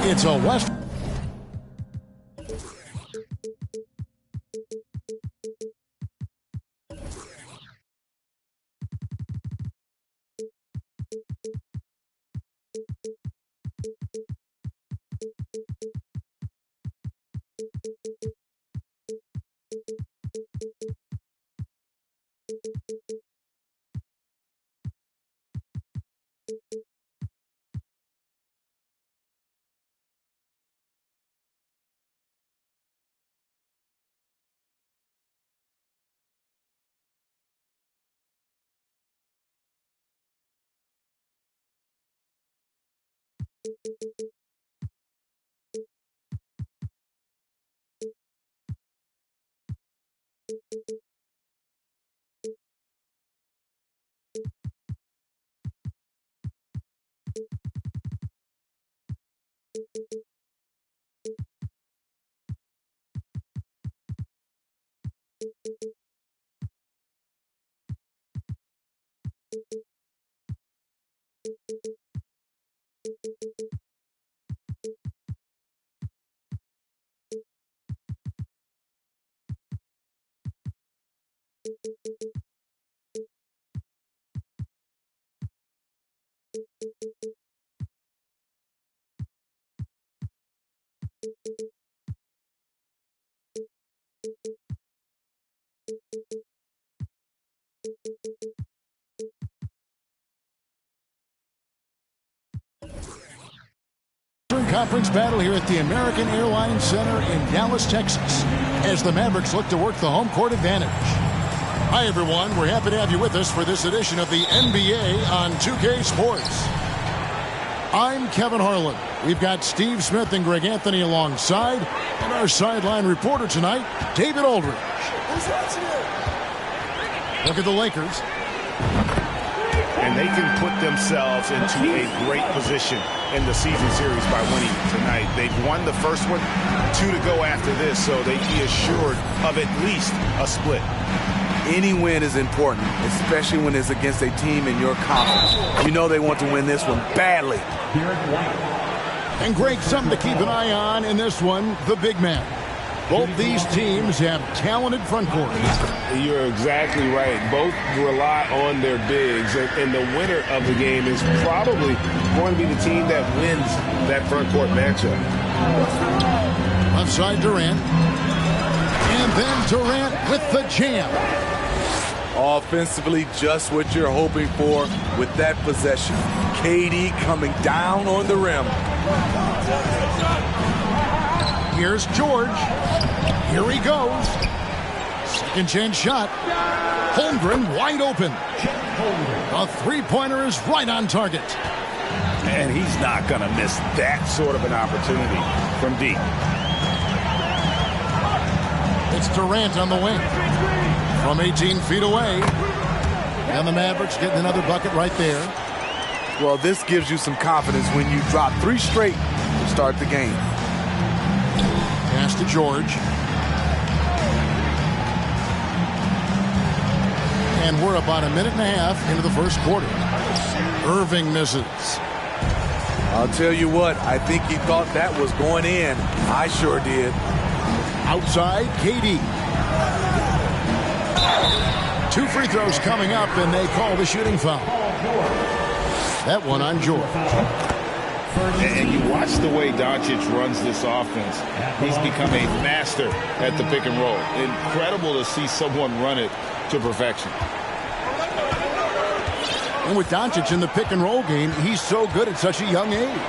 It's a West. Conference battle here at the American Airlines Center in Dallas, Texas, as the Mavericks look to work the home court advantage. Hi, everyone. We're happy to have you with us for this edition of the NBA on 2K Sports. I'm Kevin Harlan. We've got Steve Smith and Greg Anthony alongside, and our sideline reporter tonight, David Aldridge. Look at the Lakers. And they can put themselves into a great position in the season series by winning tonight. They've won the first one, 2 to go after this, so they'd be assured of at least a split. Any win is important, especially when it's against a team in your conference. You know they want to win this one badly. And Greg, something to keep an eye on in this one, the big man. Both these teams have talented front courts. You're exactly right. Both rely on their bigs, and the winner of the game is probably going to be the team that wins that front court matchup. Left side Durant. And then Durant with the jam. Offensively, just what you're hoping for with that possession. KD coming down on the rim. Here's George. Here he goes. Second chance shot. Holmgren wide open. A three-pointer is right on target. And he's not going to miss that sort of an opportunity from deep. It's Durant on the wing. From 18 feet away. And the Mavericks getting another bucket right there. Well, this gives you some confidence when you drop 3 straight to start the game. Pass to George. And we're about a minute and a half into the first quarter. Irving misses. I'll tell you what, I think he thought that was going in. I sure did. Outside, KD. 2 free throws coming up, and they call the shooting foul. That one on George. And you watch the way Doncic runs this offense. He's become a master at the pick and roll. Incredible to see someone run it to perfection. And with Doncic in the pick and roll game, he's so good at such a young age.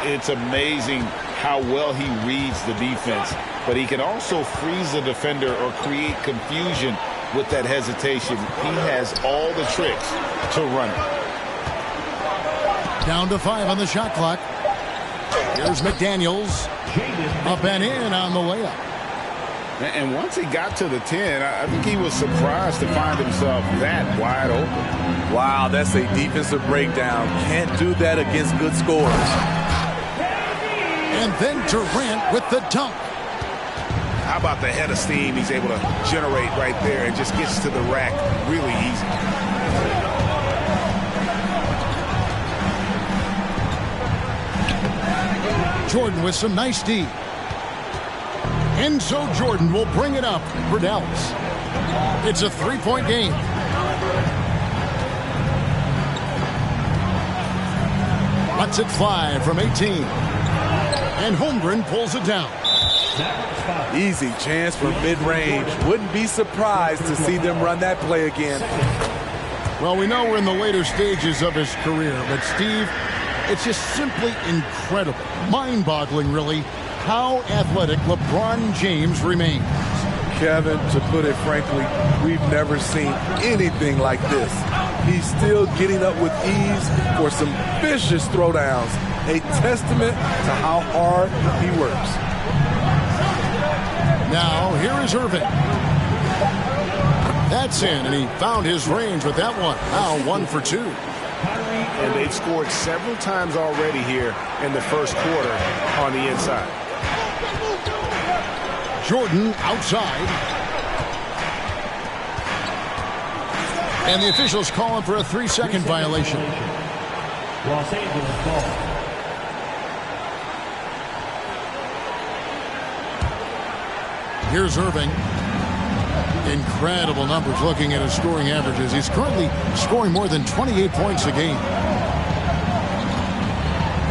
It's amazing how well he reads the defense, but he can also freeze the defender or create confusion with that hesitation. He has all the tricks to run it. Down to 5 on the shot clock. Here's McDaniels. Up and in on the layup. And once he got to the 10, I think he was surprised to find himself that wide open. Wow, that's a defensive breakdown. Can't do that against good scorers. And then Durant with the dunk. How about the head of steam he's able to generate right there and just gets to the rack really easy. Jordan with some nice D. And so Jordan will bring it up for Dallas. It's a three-point game. Lets it fly from 18. And Holmgren pulls it down. Easy chance for mid-range. Wouldn't be surprised to see them run that play again. Well, we know we're in the later stages of his career, but Steve, it's just simply incredible, mind-boggling really, how athletic LeBron James remains. Kevin, to put it frankly, we've never seen anything like this. He's still getting up with ease for some vicious throwdowns, a testament to how hard he works. Now, here is Irving. That's in, and he found his range with that one. Now 1 for 2. And they've scored several times already here in the first quarter on the inside. Jordan outside. And the officials calling for a 3-second violation. Los Angeles ball. Here's Irving. Incredible numbers looking at his scoring averages. He's currently scoring more than 28 points a game.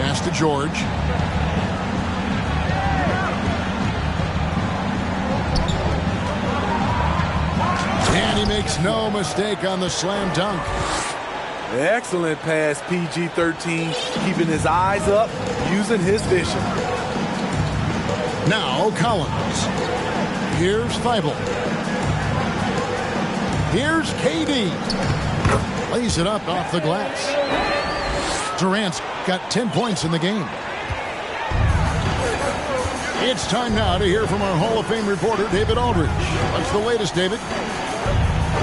Pass to George. And he makes no mistake on the slam dunk. Excellent pass, PG-13, keeping his eyes up, using his vision. Now Collins. Here's Feibel. Here's KD. Lays it up off the glass. Durant's got 10 points in the game. It's time now to hear from our Hall of Fame reporter, David Aldridge. What's the latest, David?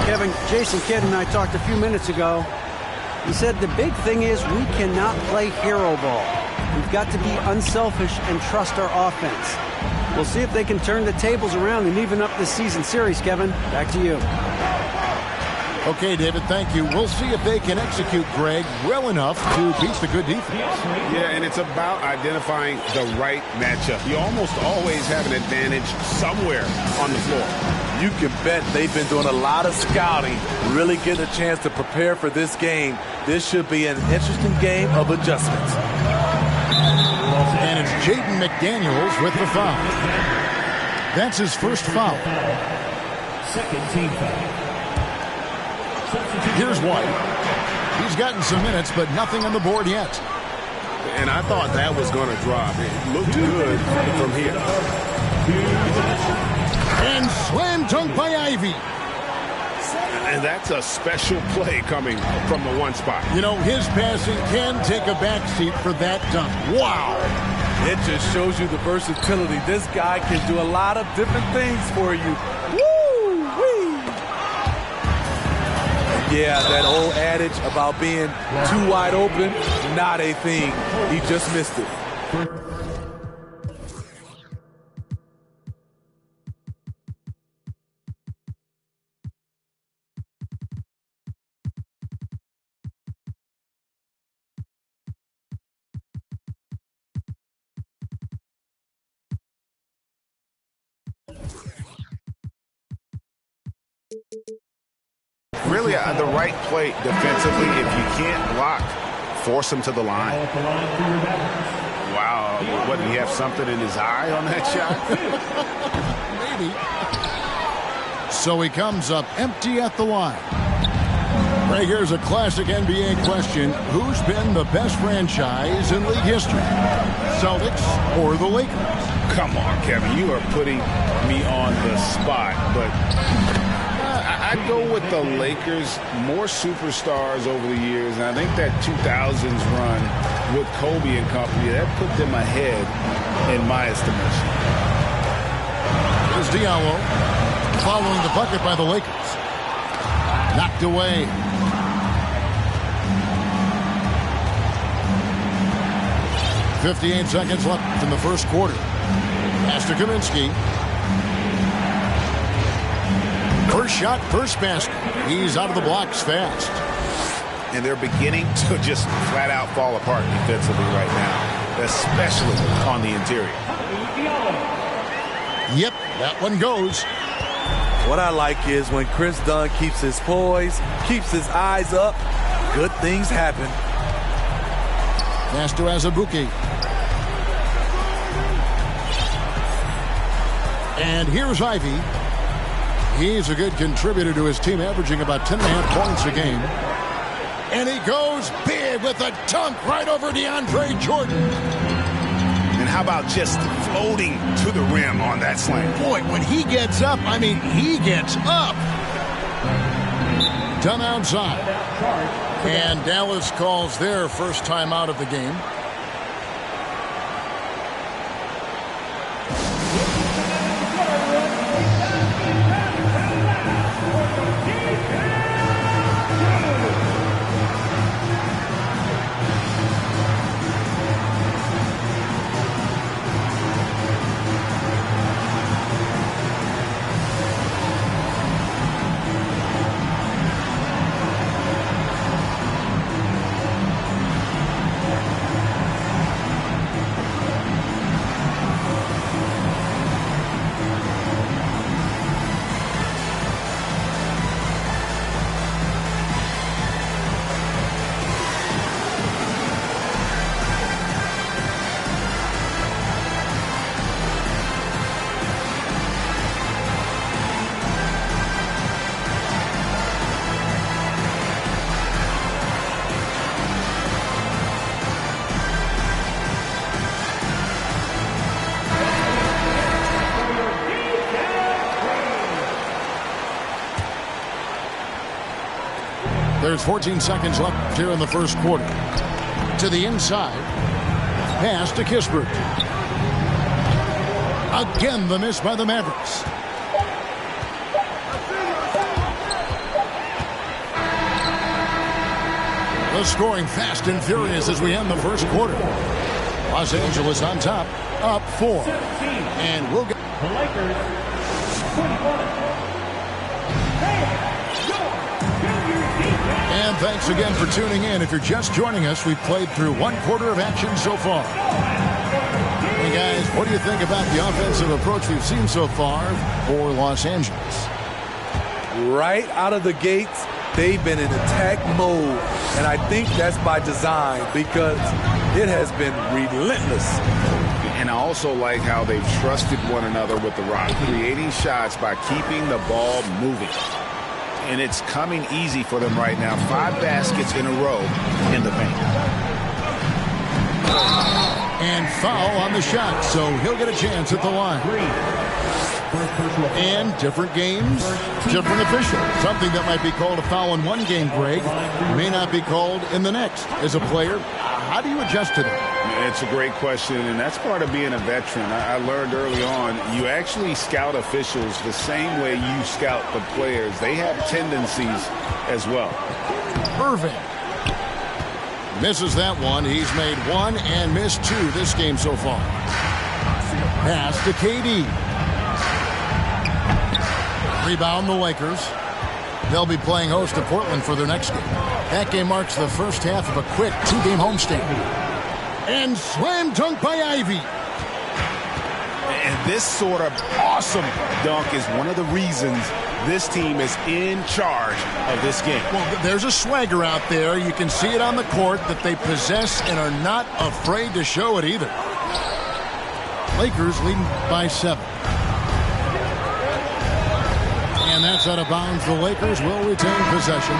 Kevin, Jason Kidd and I talked a few minutes ago. He said the big thing is we cannot play hero ball. We've got to be unselfish and trust our offense. We'll see if they can turn the tables around and even up this season series, Kevin. Back to you. Okay, David, thank you. We'll see if they can execute Greg well enough to beat the good defense. Yeah, and it's about identifying the right matchup. You almost always have an advantage somewhere on the floor. You can bet they've been doing a lot of scouting, really getting a chance to prepare for this game. This should be an interesting game of adjustments. And it's Jaden McDaniels with the foul. That's his first foul. Second team foul. Here's White. He's gotten some minutes, but nothing on the board yet. And I thought that was going to drop. It looked good from here. And slam dunk by Ivy. And that's a special play coming from the one spot. You know, his passing can take a backseat for that dunk. Wow. It just shows you the versatility. This guy can do a lot of different things for you. Yeah, that old adage about being too wide open, not a thing. He just missed it. Really, the right play defensively. If you can't block, force him to the line. Wow, what, did he have something in his eye on that shot? Maybe. So he comes up empty at the line. Right, here's a classic NBA question. Who's been the best franchise in league history? Celtics or the Lakers? Come on, Kevin. You are putting me on the spot, but I'd go with the Lakers. More superstars over the years, and I think that 2000s run with Kobe and company, that put them ahead in my estimation. There's Diallo following the bucket by the Lakers. Knocked away. .58 seconds left in the first quarter. Pass to Kaminsky. First shot, first basket. He's out of the blocks fast. And they're beginning to just flat out fall apart defensively right now, especially on the interior. Yep, that one goes. What I like is when Chris Dunn keeps his poise, keeps his eyes up, good things happen. Pass to Azubuike. And here's Ivy. He's a good contributor to his team, averaging about 10.5 points a game. And he goes big with a dunk right over DeAndre Jordan. And how about just floating to the rim on that slam? Boy, when he gets up, I mean, he gets up. Done outside. And Dallas calls their first time out of the game. There's 14 seconds left here in the first quarter. To the inside. Pass to Kispert. Again, the miss by the Mavericks. The scoring fast and furious as we end the first quarter. Los Angeles on top, up 4. And we'll get The Lakers, 21. And thanks again for tuning in. If you're just joining us, we've played through one quarter of action so far. Hey guys, what do you think about the offensive approach we've seen so far for Los Angeles? Right out of the gates, they've been in attack mode. And I think that's by design because it has been relentless. And I also like how they've trusted one another with the rock, creating shots by keeping the ball moving. And it's coming easy for them right now. 5 baskets in a row in the paint. And foul on the shot, so he'll get a chance at the line. And different games, different official. Something that might be called a foul in one game, Greg, may not be called in the next. As a player, how do you adjust to that? It's a great question, and that's part of being a veteran. I learned early on, you actually scout officials the same way you scout the players. They have tendencies as well. Irving misses that one. He's made 1 and missed 2 this game so far. Pass to KD. Rebound the Lakers. They'll be playing host to Portland for their next game. That game marks the first half of a quick 2-game homestand. And slam dunk by Ivy. And this sort of awesome dunk is one of the reasons this team is in charge of this game. Well, there's a swagger out there. You can see it on the court that they possess and are not afraid to show it either. Lakers leading by 7. And that's out of bounds. The Lakers will retain possession.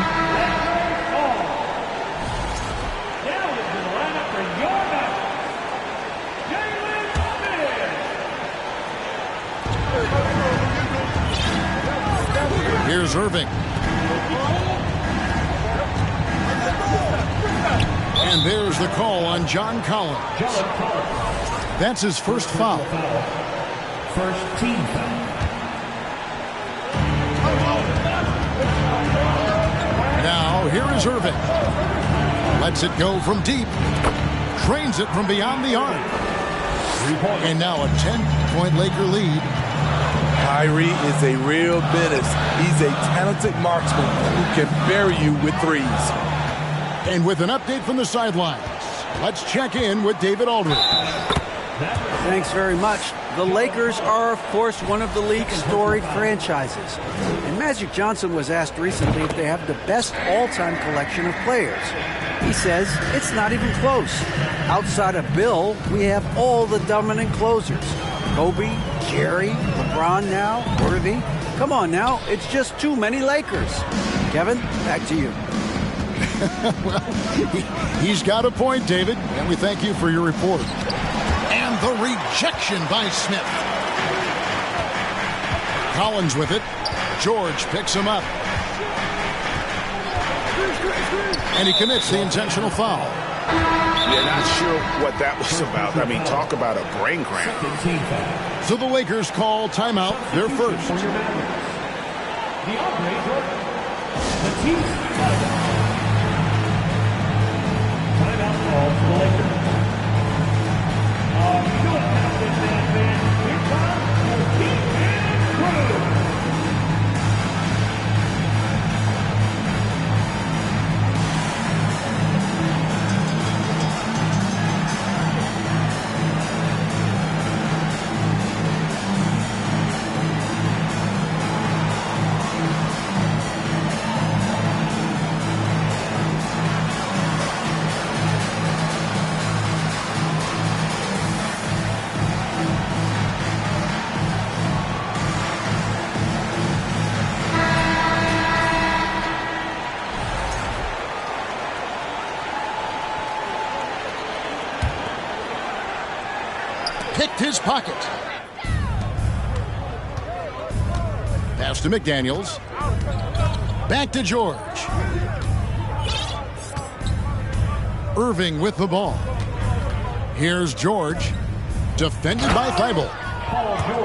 Here's Irving. And there's the call on John Collins. That's his first foul. First team foul. Now, here is Irving. Lets it go from deep. Trains it from beyond the arc. And now a 10-point Laker lead Kyrie is a real menace. He's a talented marksman who can bury you with threes. And with an update from the sidelines, let's check in with David Aldridge. Thanks very much. The Lakers are, of course, one of the league's storied franchises. And Magic Johnson was asked recently if they have the best all-time collection of players. He says it's not even close. Outside of Bill, we have all the dominant closers. Kobe, Jerry, LeBron now, Worthy. Come on now, it's just too many Lakers. Kevin, back to you. Well, he's got a point, David, and we thank you for your report. And the rejection by Smith. Collins with it. George picks him up. And he commits the intentional foul. Yeah, not sure what that was about. I mean, talk about a brain cramp. So the Lakers call timeout, their first. Timeout call for the Lakers. You don't have this man. Here comes the team and crew. Picked his pocket. Pass to McDaniels. Back to George. Irving with the ball. Here's George. Defended by Thibault.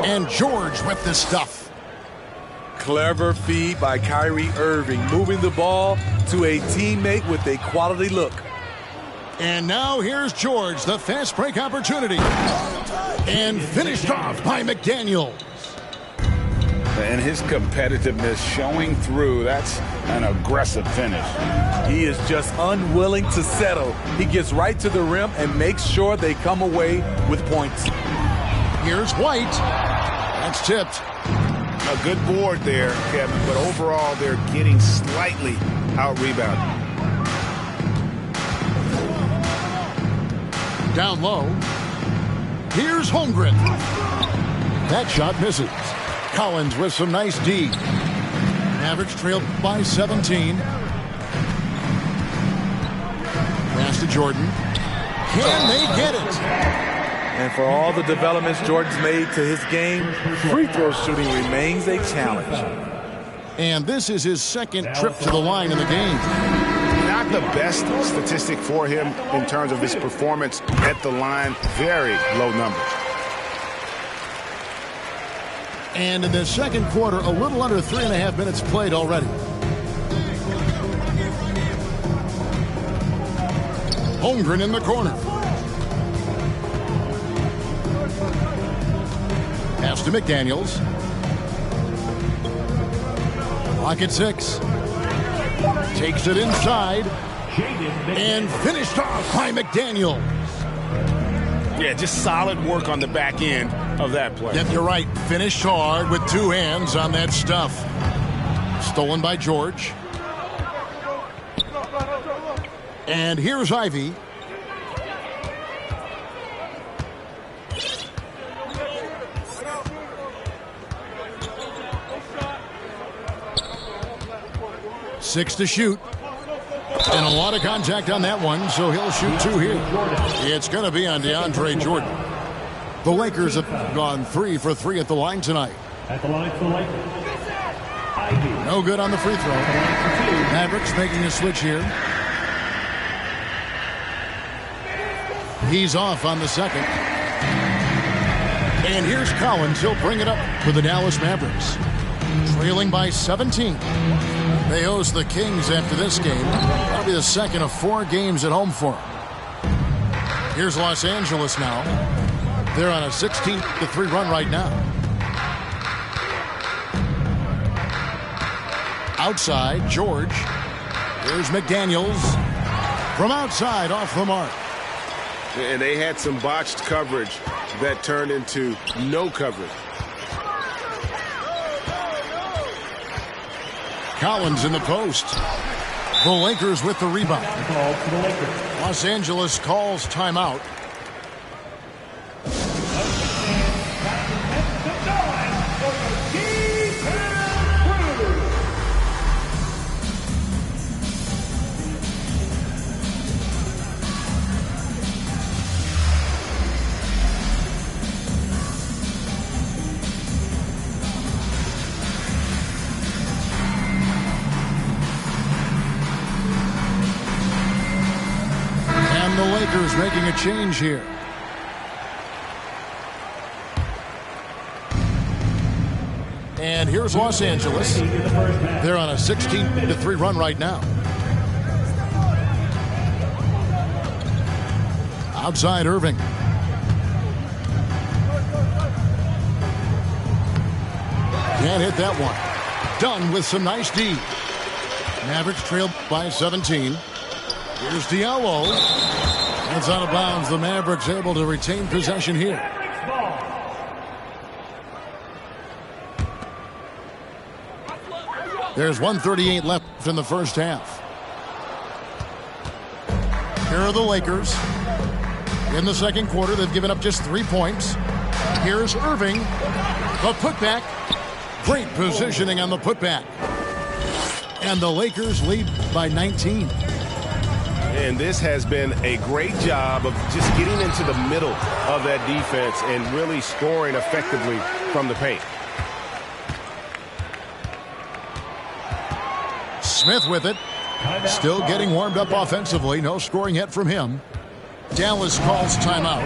And George with the stuff. Clever feed by Kyrie Irving, moving the ball to a teammate with a quality look. And now here's George, the fast break opportunity. And finished off by McDaniels. And his competitiveness showing through. That's an aggressive finish. He is just unwilling to settle. He gets right to the rim and makes sure they come away with points. Here's White. That's tipped. A good board there, Kevin, but overall they're getting slightly out-rebounded. Down low. Here's Holmgren. That shot misses. Collins with some nice D. Mavericks trailed by 17. Pass to Jordan. Can they get it? And for all the developments Jordan's made to his game, free throw shooting remains a challenge. And this is his second trip to the line in the game. Not the best statistic for him in terms of his performance at the line. Very low numbers. And in the second quarter, a little under 3.5 minutes played already. Holmgren in the corner. Pass to McDaniels. Clock at 6. Takes it inside. And finished off by McDaniels. Yeah, just solid work on the back end of that play. Yep, you're right. Finished hard with two hands on that stuff. Stolen by George. And here's Ivy. Six to shoot. And a lot of contact on that one, so he'll shoot two here. It's going to be on DeAndre Jordan. The Lakers have gone 3 for 3 at the line tonight. At the line for the Lakers. No good on the free throw. Mavericks making a switch here. He's off on the second. And here's Collins. He'll bring it up for the Dallas Mavericks. Trailing by 17. They host the Kings after this game. That'll be the second of 4 games at home for them. Here's Los Angeles now. They're on a 16-3 run right now. Outside, George. Here's McDaniels. From outside, off the mark. And they had some botched coverage that turned into no coverage. Collins in the post. The Lakers with the rebound. Los Angeles calls timeout. The Lakers making a change here. And here's Los Angeles. They're on a 16-3 run right now. Outside Irving. Can't hit that one. Dunn with some nice D. Mavericks trailed by 17. Here's Diallo. It's out of bounds. The Mavericks able to retain possession here. There's 1:38 left in the first half. Here are the Lakers. In the second quarter, they've given up just 3 points. Here's Irving. The putback. Great positioning on the putback. And the Lakers lead by 19. And this has been a great job of just getting into the middle of that defense and really scoring effectively from the paint. Smith with it. Still getting warmed up offensively. No scoring yet from him. Dallas calls timeout.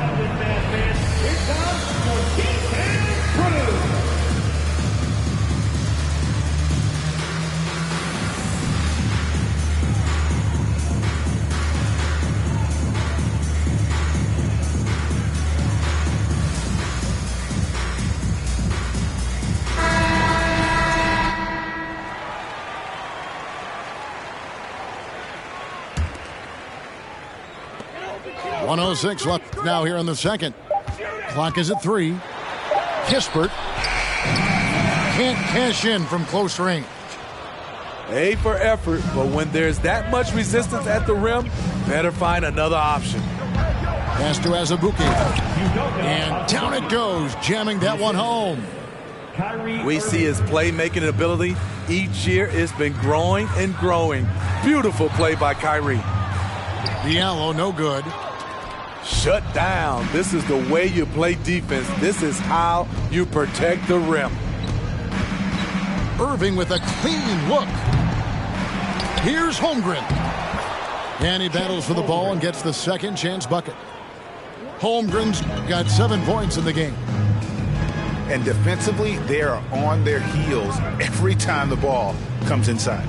1:06 left now here in the second. Clock is at 3. Kispert can't cash in from close range. A for effort, but when there's that much resistance at the rim, better find another option. Pass to Azubuike. And down it goes, jamming that one home. We see his playmaking ability. Each year it's been growing and growing. Beautiful play by Kyrie. Diallo, no good. Shut down. This is the way you play defense. This is how you protect the rim. Irving with a clean look. Here's Holmgren. And he battles for the ball and gets the second chance bucket. Holmgren's got 7 points in the game. And defensively, they are on their heels every time the ball comes inside.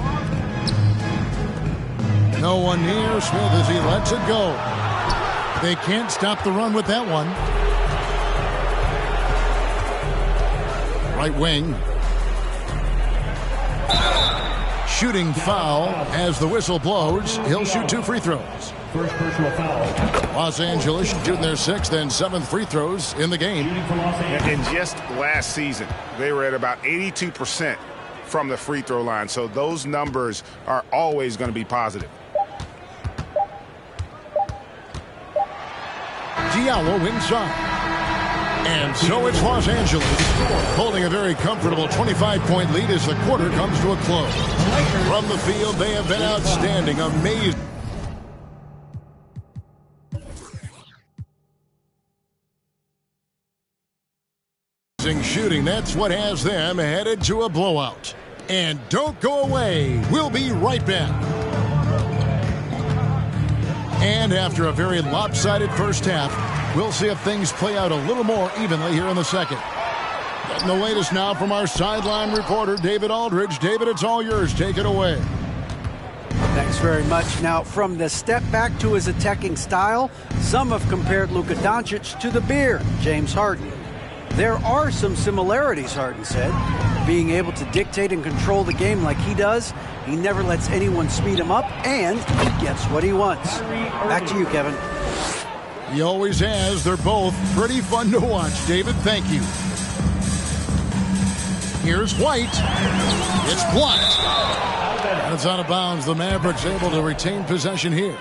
No one near Smith as he lets it go. They can't stop the run with that one. Right wing. Shooting foul as the whistle blows. He'll shoot 2 free throws. First personal foul. Los Angeles shooting their 6th and 7th free throws in the game. And just last season, they were at about 82% from the free throw line. So those numbers are always going to be positive. Diallo inside. And so it's Los Angeles holding a very comfortable 25-point lead as the quarter comes to a close. From the field, they have been outstanding, amazing. Shooting, that's what has them headed to a blowout. And don't go away. We'll be right back. And after a very lopsided first half, we'll see if things play out a little more evenly here in the second. Getting the latest now from our sideline reporter, David Aldridge. David, it's all yours. Take it away. Thanks very much. Now, from the step back to his attacking style, some have compared Luka Doncic to the Bear, James Harden. There are some similarities, Harden said. being able to dictate and control the game like he does. He never lets anyone speed him up, and he gets what he wants. Back to you, Kevin. He always has. They're both pretty fun to watch. David, thank you. Here's White. It's blocked. And it's out of bounds. The Mavericks able to retain possession here.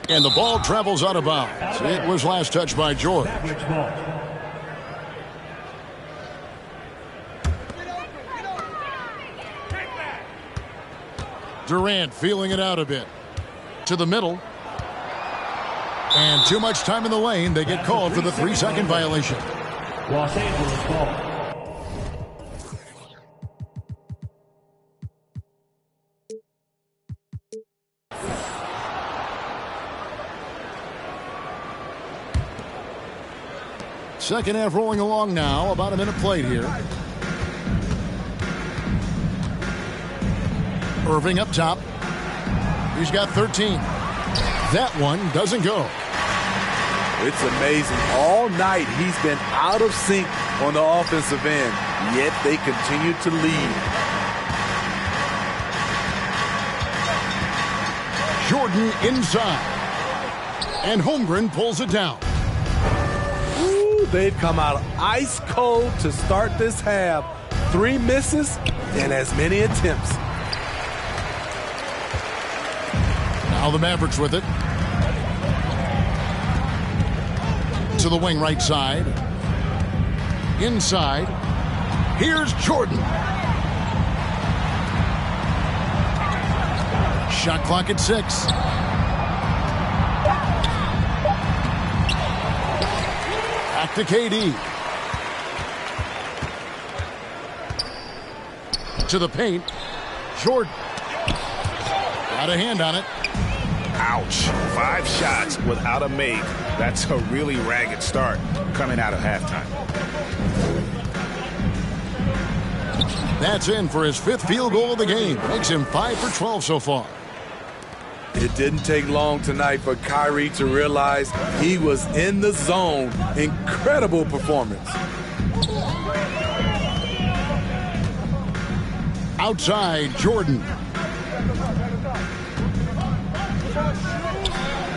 And the ball travels out of bounds. It was last touched by George. Durant feeling it out a bit. To the middle. And too much time in the lane. They get called for the 3-second violation. Los Angeles ball. Second half rolling along now. About a minute played here. Irving up top. He's got 13. That one doesn't go. It's amazing. All night he's been out of sync on the offensive end, yet they continue to lead. Jordan inside. And Holmgren pulls it down. Ooh, they've come out ice cold to start this half. 3 misses and as many attempts. Now the Mavericks with it. To the wing right side. Inside. Here's Jordan. Shot clock at 6. Back to KD. To the paint. Jordan. Got a hand on it. Ouch. 5 shots without a make. That's a really ragged start coming out of halftime. That's in for his 5th field goal of the game. Makes him 5 for 12 so far. It didn't take long tonight for Kyrie to realize he was in the zone. Incredible performance. Outside, Jordan.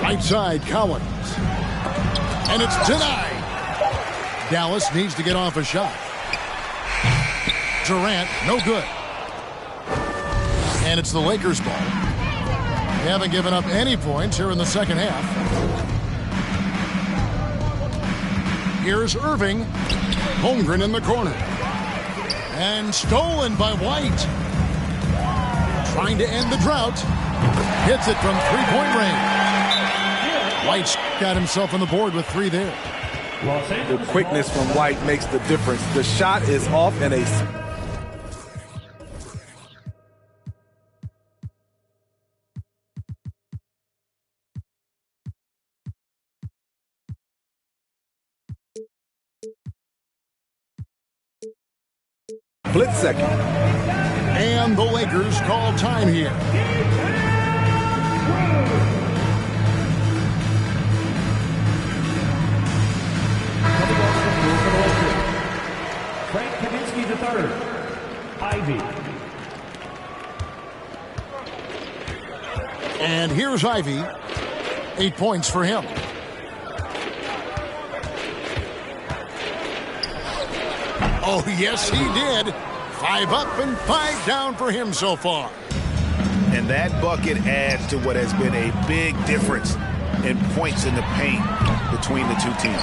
Right side, Collins. And it's denied. Dallas needs to get off a shot. Durant, no good. And it's the Lakers' ball. They haven't given up any points here in the second half. Here's Irving. Holmgren in the corner. And stolen by White. Trying to end the drought. Hits it from 3-point range. White's got himself on the board with 3 there. The quickness from White makes the difference. The shot is off and a split second. And the Lakers call time here. Frank Kaminsky III. Ivy. And here's Ivy. 8 points for him. Oh, yes, he did. 5 up and 5 down for him so far. And that bucket adds to what has been a big difference in points in the paint between the two teams.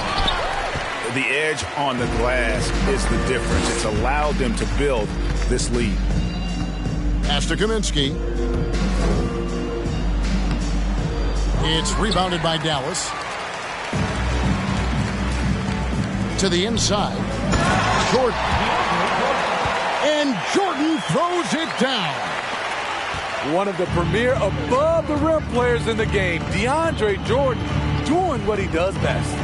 The edge on the glass is the difference. It's allowed them to build this lead. Pass to Kaminsky. It's rebounded by Dallas. To the inside. Jordan. And Jordan throws it down. One of the premier above-the-rim players in the game, DeAndre Jordan, doing what he does best.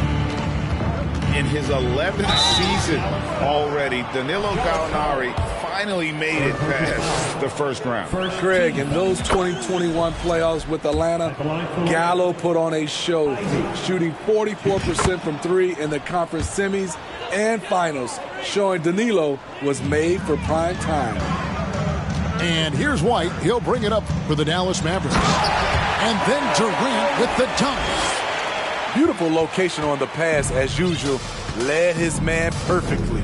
In his 11th season already, Danilo Gallinari finally made it past the first round. Greg, in those 2021 playoffs with Atlanta, Gallo put on a show, shooting 44% from three in the conference semis and finals, showing Danilo was made for prime time. And here's White. He'll bring it up for the Dallas Mavericks. And then Durant with the dunk. Beautiful location on the pass, as usual. Led his man perfectly.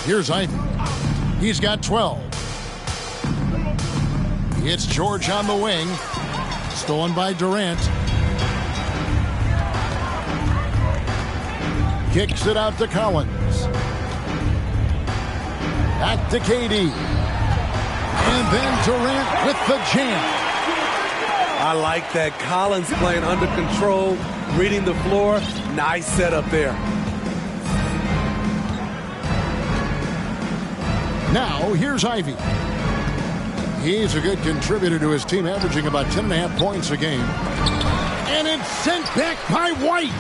Here's Ivy. He's got 12. It's George on the wing. Stolen by Durant. Kicks it out to Collins. Back to KD. And then Durant with the jam. I like that. Collins playing under control, reading the floor. Nice setup there. Now, here's Ivy. He's a good contributor to his team, averaging about 10.5 points a game. And it's sent back by White.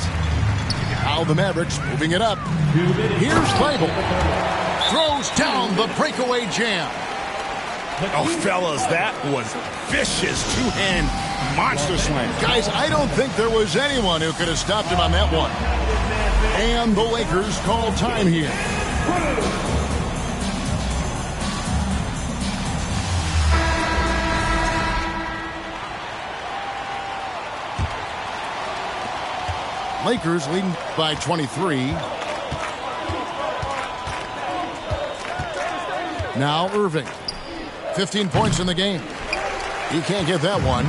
Now the Mavericks moving it up. Here's Bible. Throws down the breakaway jam. Oh, fellas, that was vicious two-hand monster slam. Guys, I don't think there was anyone who could have stopped him on that one. And the Lakers call time here. Lakers leading by 23. Now Irving. 15 points in the game. He can't get that one.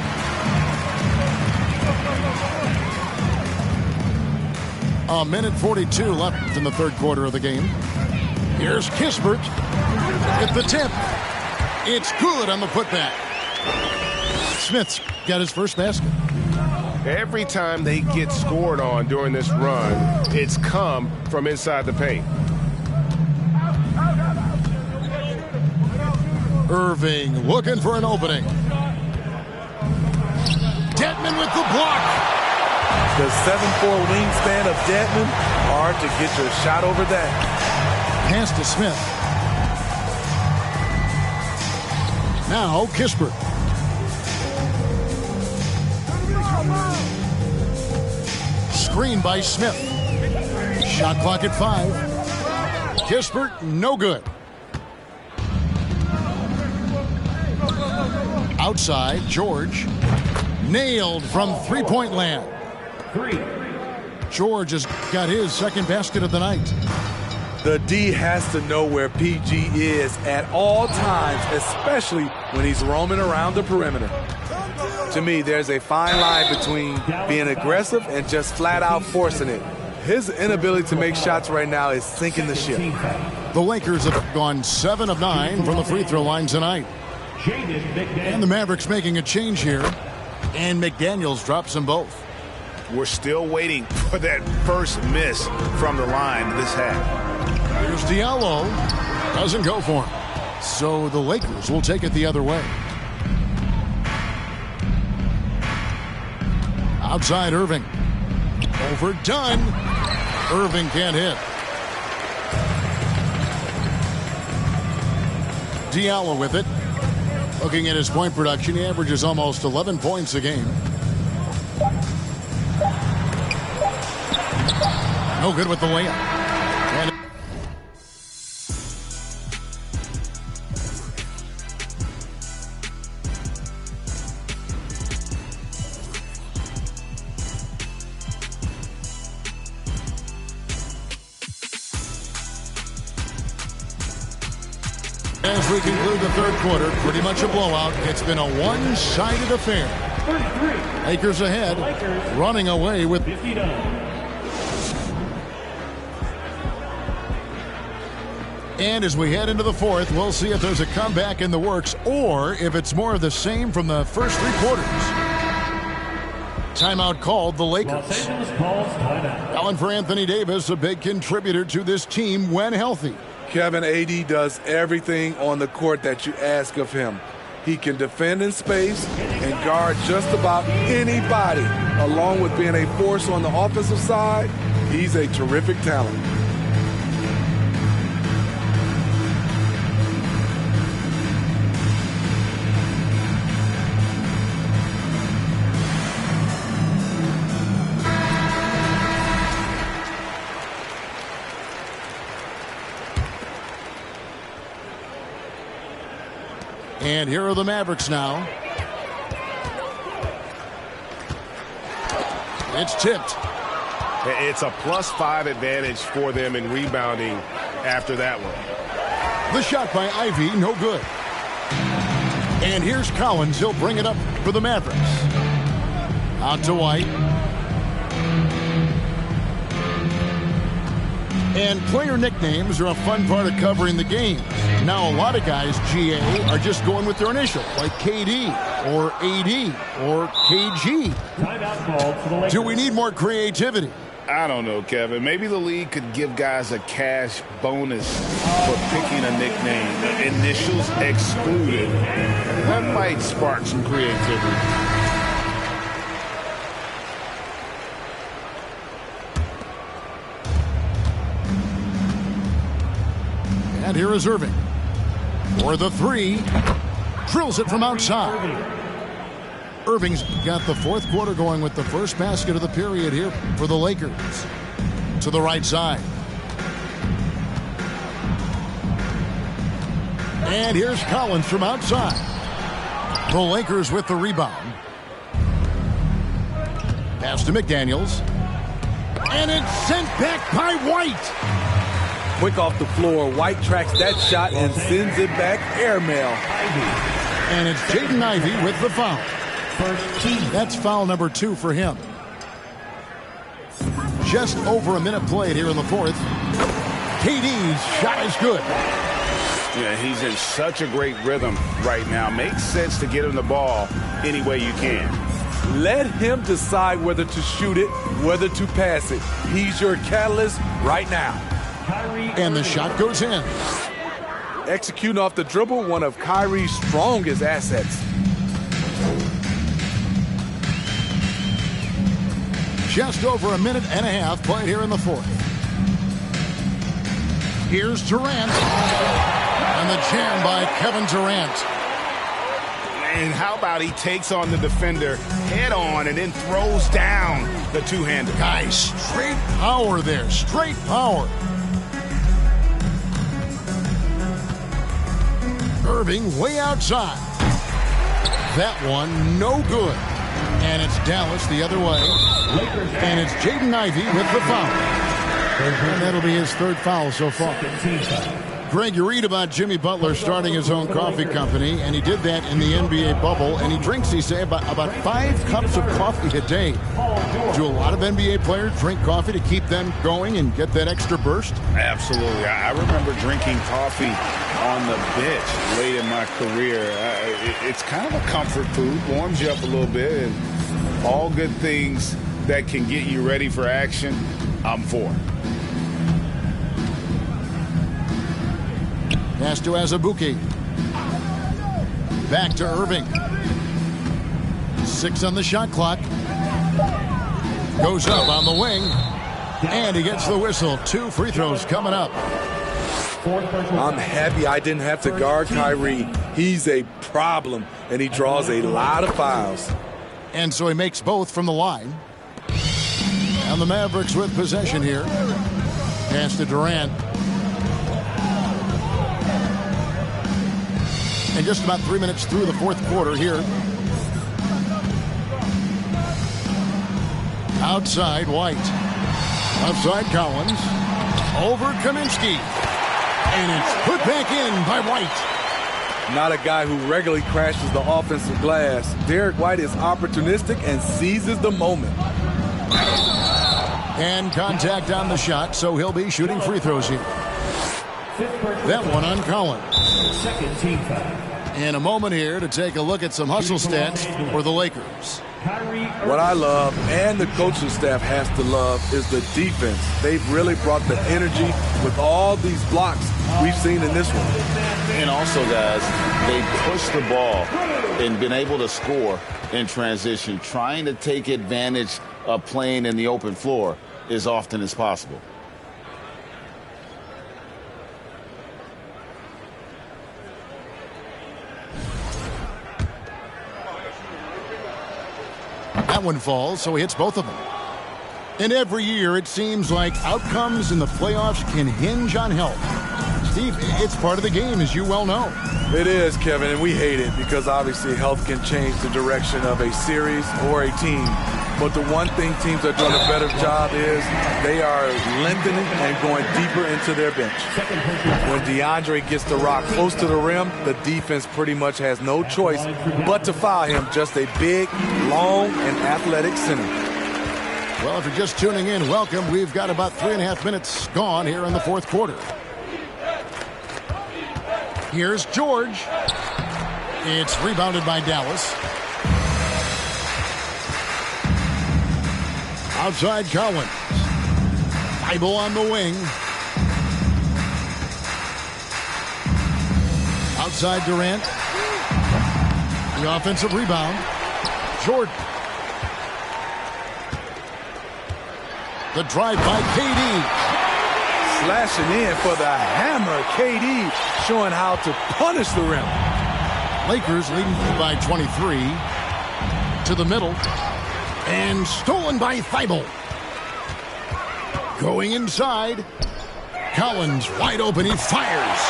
A minute 42 left in the third quarter of the game. Here's Kispert with the tip. It's good on the putback. Smith's got his first basket. Every time they get scored on during this run, it's come from inside the paint. Irving looking for an opening. Dedmon with the block. The 7'4" wingspan of Dedmon. Hard to get your shot over that. Pass to Smith. Now Kispert. Screen by Smith. Shot clock at 5. Kispert, no good. Outside, George. Nailed from three-point land. George has got his second basket of the night. The D has to know where PG is at all times, especially when he's roaming around the perimeter. To me, there's a fine line between being aggressive and just flat out forcing it. His inability to make shots right now is sinking the ship. The Lakers have gone 7 of 9 from the free throw line tonight. And the Mavericks making a change here. And McDaniels drops them both. We're still waiting for that first miss from the line this half. Here's Diallo. Doesn't go for him. So the Lakers will take it the other way. Outside Irving. Overdone. Irving can't hit. Diallo with it. Looking at his point production, he averages almost 11 points a game. No good with the layup. And as we conclude the third quarter, pretty much a blowout. It's been a one-sided affair. Lakers ahead, running away with 59. And as we head into the fourth, we'll see if there's a comeback in the works or if it's more of the same from the first three quarters. Timeout called the Lakers. Allen for Anthony Davis, a big contributor to this team when healthy. Kevin, AD does everything on the court that you ask of him. He can defend in space and guard just about anybody. Along with being a force on the offensive side, he's a terrific talent. And here are the Mavericks now. It's tipped. It's a +5 advantage for them in rebounding after that one. The shot by Ivy, no good. And here's Collins. He'll bring it up for the Mavericks. Out to White. And player nicknames are a fun part of covering the games. Now, a lot of guys, GA, are just going with their initials, like KD or AD or KG. Timeout called for the Lakers. Do we need more creativity? I don't know, Kevin. Maybe the league could give guys a cash bonus for picking a nickname. Initials excluded. That might spark some creativity. And here is Irving. For the three. Drills it from outside. Irving's got the fourth quarter going with the first basket of the period here for the Lakers. To the right side. And here's Collins from outside. The Lakers with the rebound. Pass to McDaniels. And it's sent back by White. Quick off the floor. White tracks that shot and sends it back airmail. And it's Jaden Ivey with the foul. That's foul number 2 for him. Just over a minute played here in the fourth. KD's shot is good. Yeah, he's in such a great rhythm right now. Makes sense to get him the ball any way you can. Let him decide whether to shoot it, whether to pass it. He's your catalyst right now. And the shot goes in. Executing off the dribble, one of Kyrie's strongest assets. Just over a minute and a half played here in the fourth. Here's Durant. And the jam by Kevin Durant. And how about he takes on the defender head on and then throws down the two-hander. Guys, straight power there. Straight power. Irving way outside. That one no good. And it's Dallas the other way. And it's Jaden Ivey with the foul. And that'll be his third foul so far. Greg, you read about Jimmy Butler starting his own coffee company, and he did that in the NBA bubble, and he drinks, he say, about 5 cups of coffee a day. Do a lot of NBA players drink coffee to keep them going and get that extra burst? Absolutely. I remember drinking coffee on the bench late in my career. It's kind of a comfort food, warms you up a little bit, and all good things that can get you ready for action, I'm for. Pass to Azubuike. Back to Irving. 6 on the shot clock. Goes up on the wing. And he gets the whistle. 2 free throws coming up. I'm happy I didn't have to guard Kyrie. He's a problem, and he draws a lot of fouls. And so he makes both from the line. And the Mavericks with possession here. Pass to Durant. And just about 3 minutes through the fourth quarter here. Outside White. Outside Collins. Over Kaminsky. And it's put back in by White. Not a guy who regularly crashes the offensive glass. Derek White is opportunistic and seizes the moment. And contact on the shot, so he'll be shooting free throws here. That one on Collins. Second team foul. In a moment here to take a look at some hustle stats for the Lakers. What I love and the coaching staff has to love is the defense. They've really brought the energy with all these blocks we've seen in this one. And also, guys, they pushed the ball and been able to score in transition, trying to take advantage of playing in the open floor as often as possible. That one falls, so he hits both of them. And every year it seems like outcomes in the playoffs can hinge on health. Steve, it's part of the game, as you well know. It is, Kevin, and we hate it because obviously health can change the direction of a series or a team. But the one thing teams are doing a better job is they are lengthening and going deeper into their bench. When DeAndre gets the rock close to the rim, the defense pretty much has no choice but to foul him. Just a big, long, and athletic center. Well, if you're just tuning in, welcome. We've got about 3.5 minutes gone here in the fourth quarter. Here's George. It's rebounded by Dallas. Outside Collins. Bible on the wing. Outside Durant. The offensive rebound. Jordan. The drive by KD. Slashing in for the hammer. KD showing how to punish the rim. Lakers leading by 23. To the middle. And stolen by Thibault. Going inside. Collins wide open. He fires.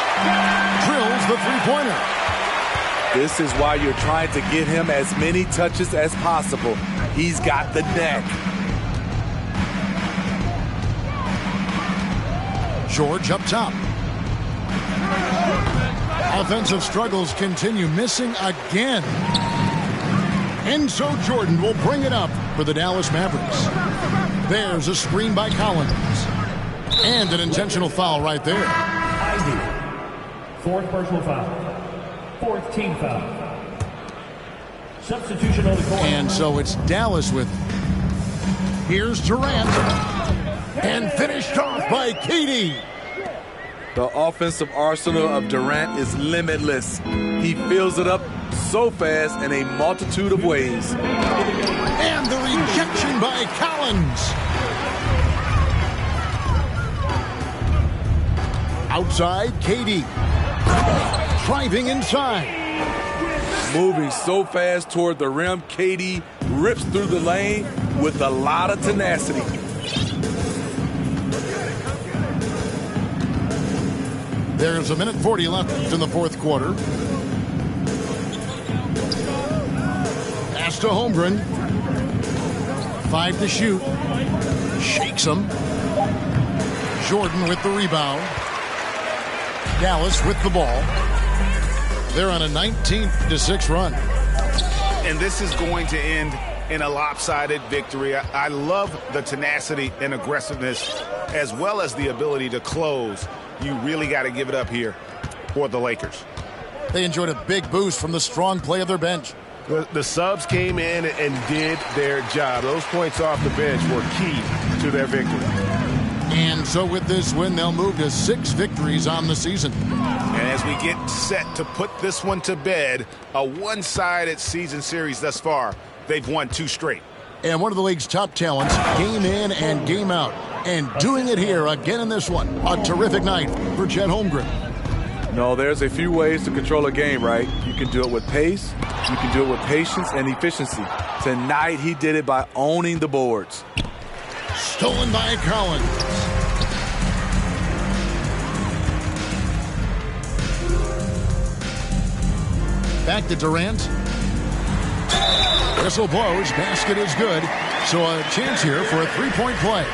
Drills the three-pointer. This is why you're trying to get him as many touches as possible. He's got the neck. George up top. Offensive struggles continue. Missing again. And so Jordan will bring it up for the Dallas Mavericks. There's a screen by Collins. And an intentional foul right there. Fourth personal foul. Fourth team foul. Substitution on the court. And so it's Dallas with. Here's Durant. And finished off by KD. The offensive arsenal of Durant is limitless. He fills it up so fast in a multitude of ways. And the rejection by Collins. Outside, KD. Driving inside. Moving so fast toward the rim, KD rips through the lane with a lot of tenacity. There's 1:40 left in the fourth quarter. Pass to Holmgren. 5 to shoot. Shakes him. Jordan with the rebound. Dallas with the ball. They're on a 19-6 run. And this is going to end in a lopsided victory. I love the tenacity and aggressiveness as well as the ability to close. You really got to give it up here for the Lakers. They enjoyed a big boost from the strong play of their bench. The subs came in and did their job. Those points off the bench were key to their victory. And so with this win, they'll move to 6 victories on the season. And as we get set to put this one to bed, a one-sided season series thus far, they've won 2 straight. And one of the league's top talents, game in and game out. And doing it here again in this one. A terrific night for Chet Holmgren. No, there's a few ways to control a game, right? You can do it with pace, you can do it with patience and efficiency. Tonight, he did it by owning the boards. Stolen by Collins. Back to Durant. Whistle blows. Basket is good. So a chance here for a three-point play.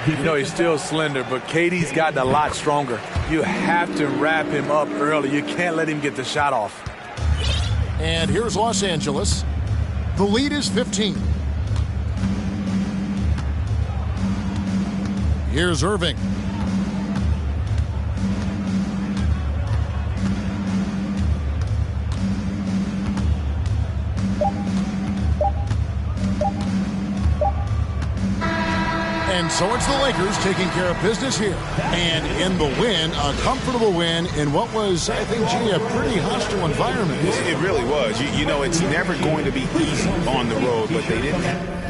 You know, he's still slender, but KD's gotten a lot stronger. You have to wrap him up early. You can't let him get the shot off. And here's Los Angeles. The lead is 15. Here's Irving. And so it's the Lakers taking care of business here. And in the win, a comfortable win in what was, I think, G, a pretty hostile environment. It really was. You know, it's never going to be easy on the road, but they didn't have